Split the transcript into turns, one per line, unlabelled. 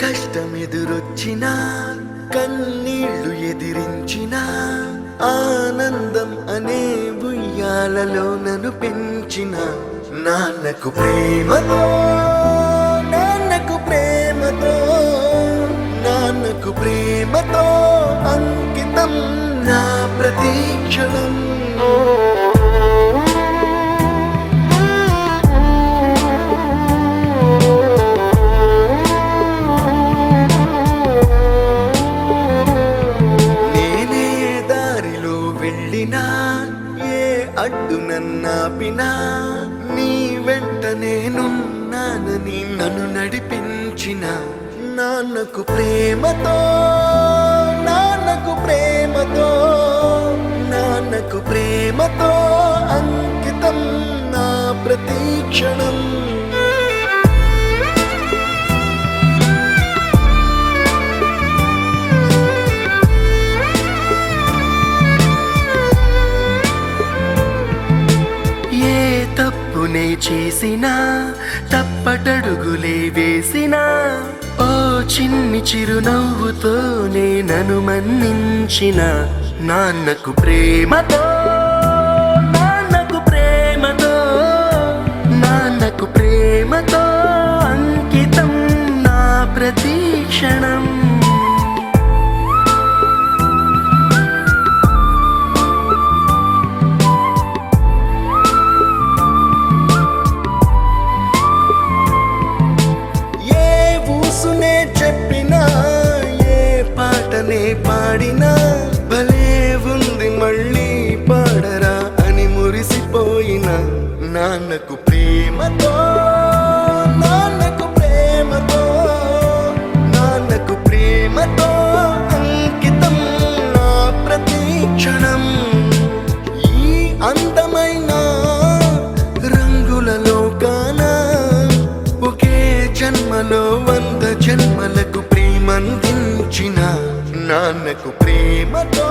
కష్టమెదురొచ్చినా కన్నీళ్లు ఎదిరించిన ఆనందం అనే ఉయ్యాలలో నన్ను పెంచిన నాన్నకు ప్రేమతో నాన్నకు ప్రేమతో నాన్నకు ప్రేమతో అంకితం నా ప్రతీక్షణం. ఏ అడ్డు నన్నాపినా నీ వెంట నేనున్నానని నన్ను నడిపించిన నాన్నకు ప్రేమతో నాన్నకు ప్రేమతో నాన్నకు ప్రేమతో అంకితం నా ప్రతీక్షణం. తప్పునే చేసినా తప్పటడుగులే వేసినా ఓ చిన్ని చిరునవ్వుతోనే నన్ను మన్నించిన నాన్నకు ప్రేమతో నాన్నకు ప్రేమతో నాన్నకు ప్రేమతో అంకితం నా ప్రతీక్షణం. పాడినా భలే ఉంది మళ్ళీ పాడరా అని మురిసిపోయిన నాన్నకు ప్రేమతో నాన్నకు ప్రేమతో నాన్నకు ప్రేమతో అంకితం నా ప్రతీక్షణం. ఈ అందమైన రంగులలో కానా ఒకే జన్మలో 100 జన్మలకు ప్రేమందించిన నాన్నకు ప్రేమతో